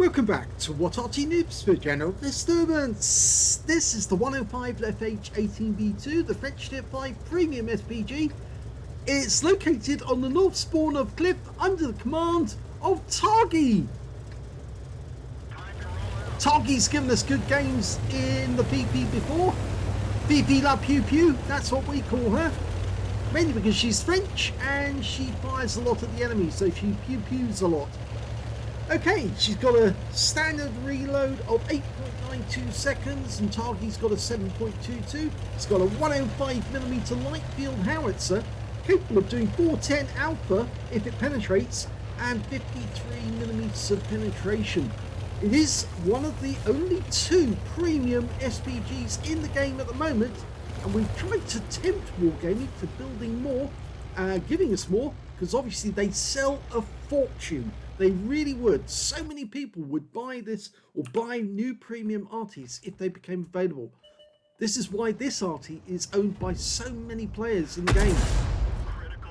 Welcome back to What Arty Noobs for general disturbance. This is the 105 leFH18B2, the French Tier 5 Premium SPG. It's located on the north spawn of Cliff under the command of Targy. Targy's given us good games in the PP before. PP La Pew Pew, that's what we call her. Mainly because she's French and she fires a lot at the enemy, so she pew pews a lot. Okay, she's got a standard reload of 8.92 seconds and Targy's got a 7.22. It's got a 105mm light field howitzer capable of doing 410 alpha if it penetrates and 53mm of penetration. It is one of the only two premium SPGs in the game at the moment, and we've tried to tempt Wargaming to building more, giving us more, because obviously they sell a fortune. They really would. So many people would buy this or buy new premium Artys if they became available. This is why this Arty is owned by so many players in the game.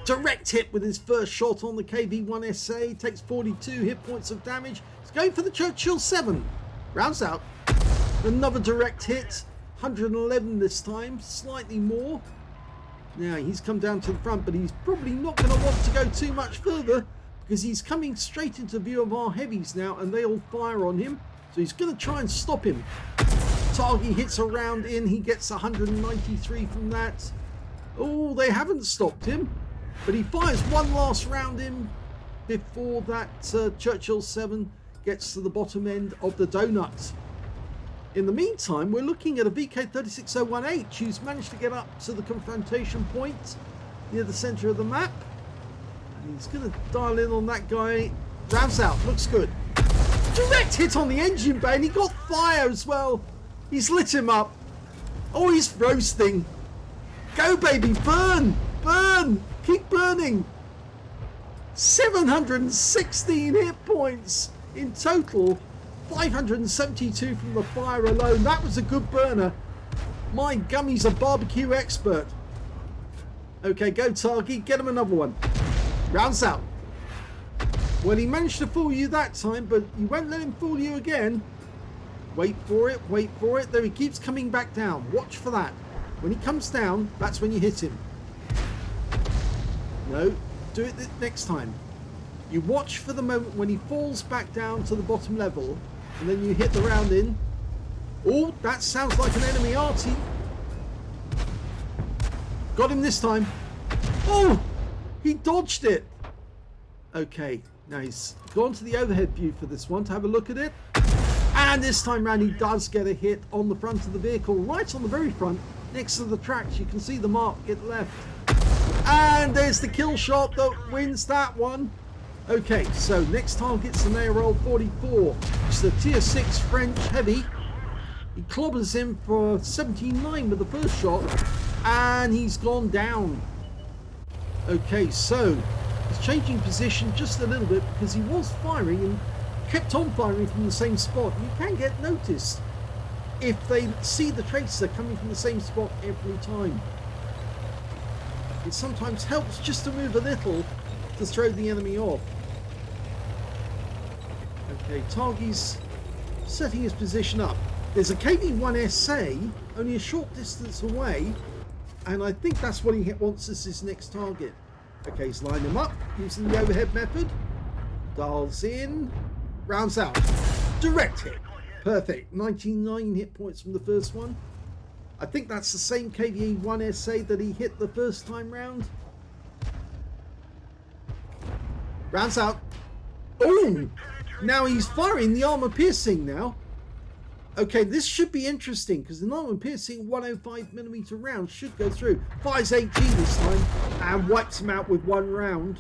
Direct hit with his first shot on the KV-1SA. Takes 42 hit points of damage. He's going for the Churchill 7. Rounds out. Another direct hit. 111 this time. Slightly more. Now he's come down to the front, but he's probably not going to want to go too much further, because he's coming straight into view of our heavies now and they all fire on him. So he's going to try and stop him. Targy hits a round in. He gets 193 from that. Oh, they haven't stopped him. But he fires one last round in before that Churchill 7 gets to the bottom end of the donut. In the meantime, we're looking at a VK36018 who's managed to get up to the confrontation point near the centre of the map. He's going to dial in on that guy. Rounds out. Looks good. Direct hit on the engine bay and he got fire as well. He's lit him up. Oh, he's roasting. Go, baby. Burn. Burn. Keep burning. 716 hit points in total. 572 from the fire alone. That was a good burner. My gummy's a barbecue expert. Okay, go Targy. Get him another one. Rounds out. Well, he managed to fool you that time, but you won't let him fool you again. Wait for it, wait for it. There, he keeps coming back down. Watch for that. When he comes down, that's when you hit him. No, do it next time. You watch for the moment when he falls back down to the bottom level, and then you hit the round in. Oh, that sounds like an enemy Arty. Got him this time. Oh! He dodged it. Okay, now he's gone to the overhead view for this one to have a look at it. And this time round he does get a hit on the front of the vehicle, right on the very front, next to the tracks. You can see the mark get left. And there's the kill shot that wins that one. Okay, so next target's an ARL 44. It's the tier 6 French heavy. He clobbers him for 79 with the first shot, and he's gone down. Okay, so he's changing position just a little bit because he was firing and kept on firing from the same spot. You can get noticed if they see the tracer coming from the same spot every time. It sometimes helps just to move a little to throw the enemy off. Okay, Targy's setting his position up. There's a KV-1SA only a short distance away, and I think that's what he wants as his next target. Okay, he's lined him up using the overhead method. Dials in. Rounds out. Direct hit. Perfect. 99 hit points from the first one. I think that's the same KV-1SA that he hit the first time round. Rounds out. Oh! Now he's firing the armor piercing now. Okay, this should be interesting because the armor piercing 105mm round should go through. Fires 8G this time and wipes him out with one round.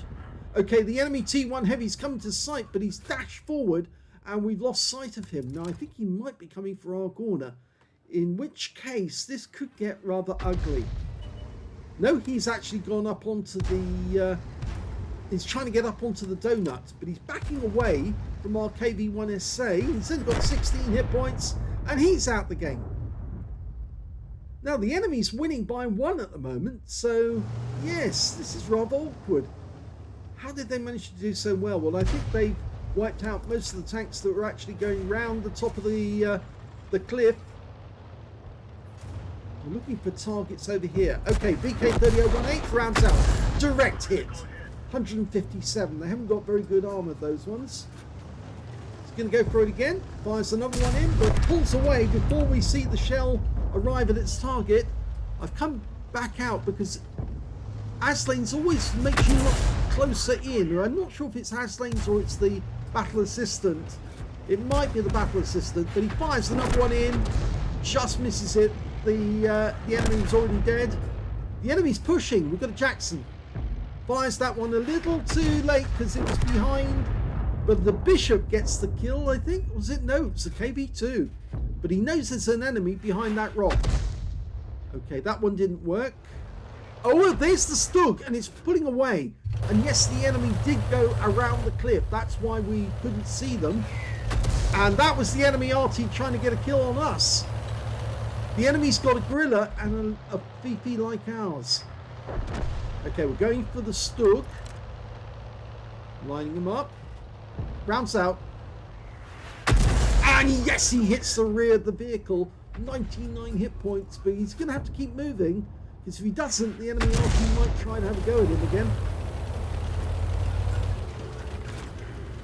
Okay, the enemy T1 heavy's coming to sight, but he's dashed forward and we've lost sight of him. Now I think he might be coming for our corner, in which case this could get rather ugly. No, he's actually gone up onto the he's trying to get up onto the donut, but he's backing away from our KV-1SA. He's only got 16 hit points and he's out the game. Now the enemy's winning by 1 at the moment, so yes, this is rather awkward. How did they manage to do so well? Well, I think they've wiped out most of the tanks that were actually going round the top of the cliff. We're looking for targets over here. Okay, VK3018 rounds out. Direct hit. 157. They haven't got very good armor, those ones. He's going to go for it again. Fires another one in, but pulls away before we see the shell arrive at its target. I've come back out because Aslains always makes you look closer in. I'm not sure if it's Aslains or it's the battle assistant. It might be the battle assistant, but he fires another one in. Just misses it. The enemy's already dead. The enemy's pushing. We've got a Jackson. Fires that one a little too late because it was behind. But the Bishop gets the kill, I think. Was it? No, it's a KV2. But he knows there's an enemy behind that rock. Okay, that one didn't work. Oh, there's the Stug, and it's pulling away. And yes, the enemy did go around the cliff. That's why we couldn't see them. And that was the enemy Arty trying to get a kill on us. The enemy's got a gorilla and a VP like ours. Okay, we're going for the Stug. Lining him up. Rounds out. And yes, he hits the rear of the vehicle. 99 hit points, but he's going to have to keep moving. Because if he doesn't, the enemy Arty might try and have a go at him again.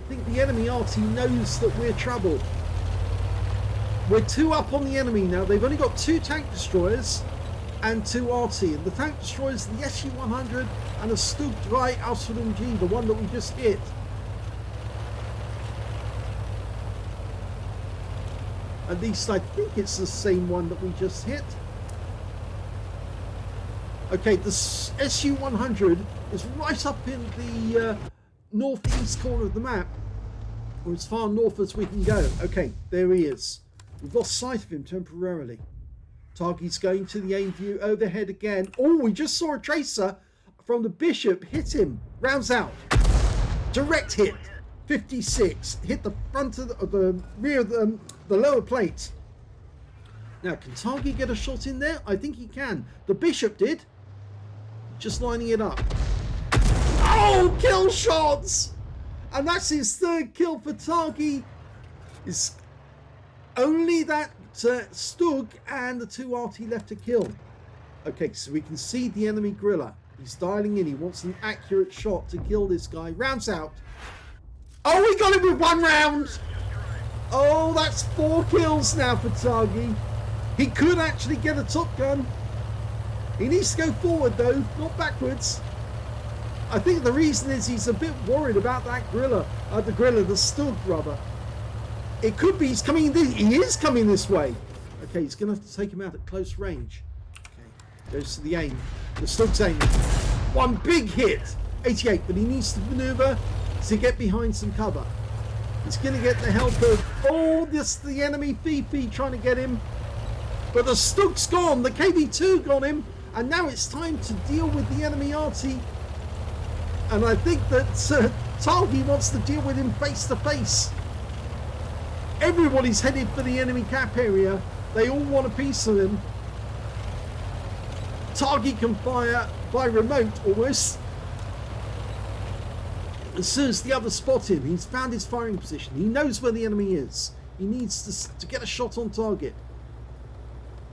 I think the enemy Arty knows that we're trouble. We're 2 up on the enemy now. They've only got 2 tank destroyers and 2 Arty. And the tank destroyers, the SU-100 and a Stug 3 Aslains, the one that we just hit. At least I think it's the same one that we just hit. Okay, the SU-100 is right up in the northeast corner of the map, or as far north as we can go. Okay, there he is. We've lost sight of him temporarily. Targy's going to the aim view overhead again. Oh, we just saw a tracer from the Bishop hit him. Rounds out. Direct hit. 56. Hit the front of the rear of the lower plate. Now, can Targy get a shot in there? I think he can. The Bishop did. Just lining it up. Oh, kill shots! And that's his 3rd kill for Targy. It's only that Stug and the 2 Arty left to kill. Okay, so we can see the enemy gorilla. He's dialing in. He wants an accurate shot to kill this guy. Rounds out. Oh, we got him with 1 round. Oh, that's 4 kills now for Targy. He could actually get a top gun. He needs to go forward though, not backwards. I think the reason is he's a bit worried about that gorilla. The Stug rather. It could be he's coming this. He is coming this way. Okay, he's going to have to take him out at close range. Okay, goes to the aim. The Stug's aiming. 1 big hit. 88, but he needs to maneuver to get behind some cover. He's going to get the help of, oh, the enemy VP trying to get him. But the Stug's gone. The KV2 got him. And now it's time to deal with the enemy Arty. And I think that Targy wants to deal with him face to face. Everybody's headed for the enemy cap area. They all want a piece of him. Targy can fire by remote almost. As soon as the others spot him, he's found his firing position. He knows where the enemy is. He needs to get a shot on target.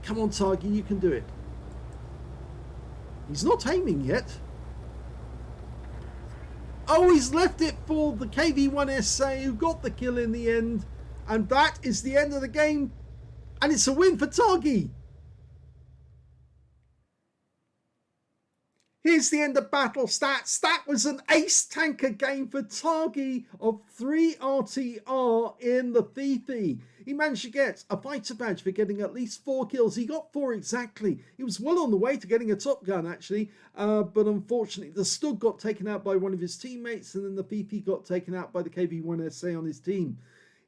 Come on, Targy, you can do it. He's not aiming yet. Oh, he's left it for the KV-1SA who got the kill in the end. And that is the end of the game. And it's a win for Targy. Here's the end of battle stats. That was an ace tanker game for Targy of 3 RTR in the Fifi. He managed to get a fighter badge for getting at least 4 kills. He got 4 exactly. He was well on the way to getting a top gun actually. But unfortunately the Stug got taken out by one of his teammates, and then the Fifi got taken out by the KV-1SA on his team.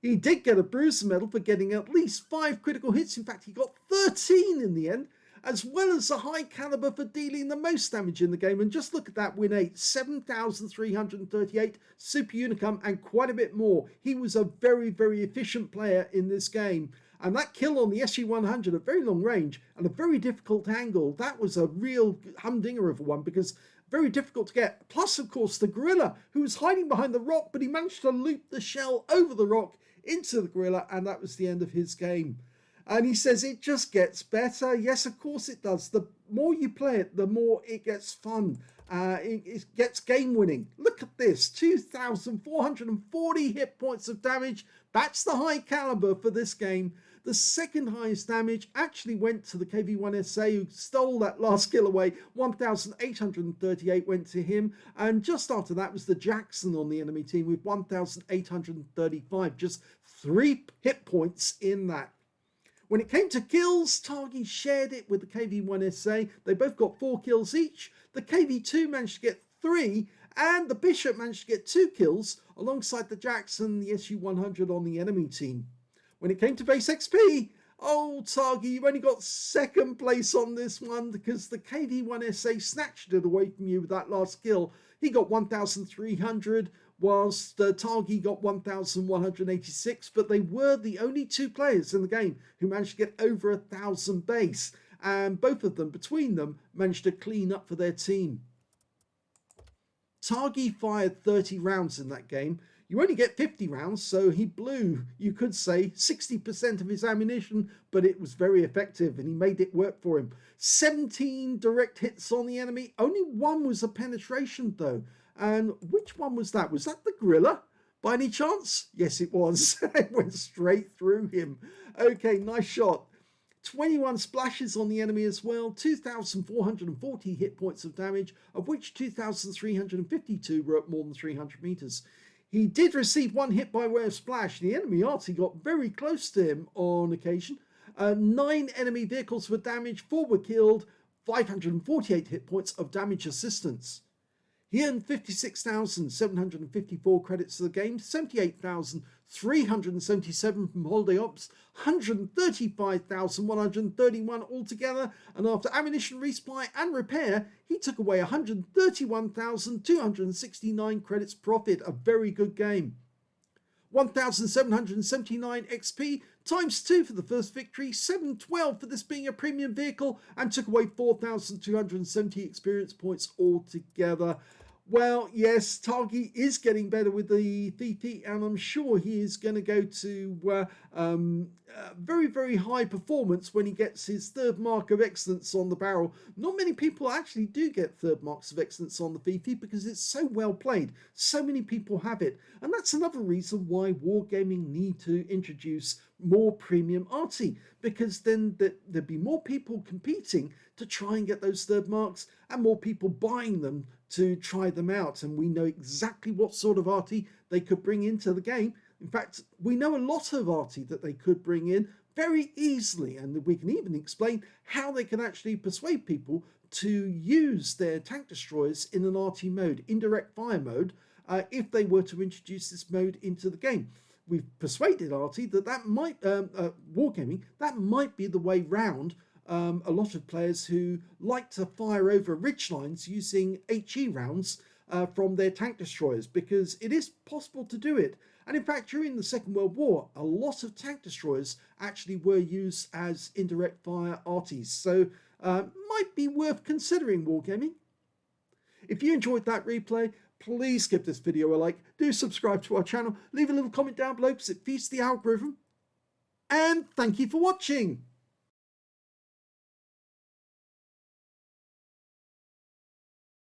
He did get a Bruiser medal for getting at least 5 critical hits. In fact, he got 13 in the end, as well as a high caliber for dealing the most damage in the game. And just look at that win rate, 7,338 super unicum and quite a bit more. He was a very, very efficient player in this game. And that kill on the SU-100 at very long range and a very difficult angle, that was a real humdinger of one, because very difficult to get. Plus, of course, the gorilla, who was hiding behind the rock, but he managed to loop the shell over the rock into the gorilla, and that was the end of his game. And he says it just gets better. Yes, of course it does. The more you play it, the more it gets fun. It gets game winning. Look at this, 2,440 hit points of damage. That's the high caliber for this game. The second highest damage actually went to the KV-1SA, who stole that last kill away. 1,838 went to him. And just after that was the Jackson on the enemy team with 1,835. Just 3 hit points in that. When it came to kills, Targy shared it with the KV-1SA. They both got 4 kills each. The KV-2 managed to get 3, and the Bishop managed to get 2 kills alongside the Jackson, the SU-100 on the enemy team. When it came to base XP, oh, Targy, you've only got 2nd place on this one because the KV-1SA snatched it away from you with that last kill. He got 1,300, whilst Targy got 1,186, but they were the only 2 players in the game who managed to get over 1,000 base, and both of them, between them, managed to clean up for their team. Targy fired 30 rounds in that game. You only get 50 rounds, so he blew, you could say, 60% of his ammunition, but it was very effective and he made it work for him. 17 direct hits on the enemy. Only 1 was a penetration though. And which one was that? Was that the gorilla by any chance? Yes, it was. It went straight through him. Okay, nice shot. 21 splashes on the enemy as well, 2,440 hit points of damage, of which 2,352 were at more than 300 meters. He did receive 1 hit by way of splash. The enemy Arty got very close to him on occasion. 9 enemy vehicles were damaged, 4 were killed, 548 hit points of damage assistance. He earned 56,754 credits to the game, 78,377 from Holiday Ops, 135,131 altogether, and after ammunition resupply and repair, he took away 131,269 credits profit. A very good game. 1,779 XP times 2 for the first victory, 712 for this being a premium vehicle, and took away 4,270 experience points altogether. Well, yes, Targy is getting better with the VP, and I'm sure he is going to go to very, very high performance when he gets his 3rd mark of excellence on the barrel. Not many people actually do get 3rd marks of excellence on the VP because it's so well played. So many people have it. And that's another reason why Wargaming need to introduce more premium Arty, because then there'd be more people competing to try and get those 3rd marks and more people buying them to try them out. And we know exactly what sort of Arty they could bring into the game. In fact, we know a lot of Arty that they could bring in very easily, and we can even explain how they can actually persuade people to use their tank destroyers in an Arty mode, indirect fire mode, if they were to introduce this mode into the game. We've persuaded Arty that might, Wargaming, that might be the way round a lot of players who like to fire over ridge lines using HE rounds from their tank destroyers, because it is possible to do it. And in fact, during the Second World War, a lot of tank destroyers actually were used as indirect fire arties. So might be worth considering, Wargaming. If you enjoyed that replay, please give this video a like, do subscribe to our channel, leave a little comment down below because it feeds the algorithm, and thank you for watching.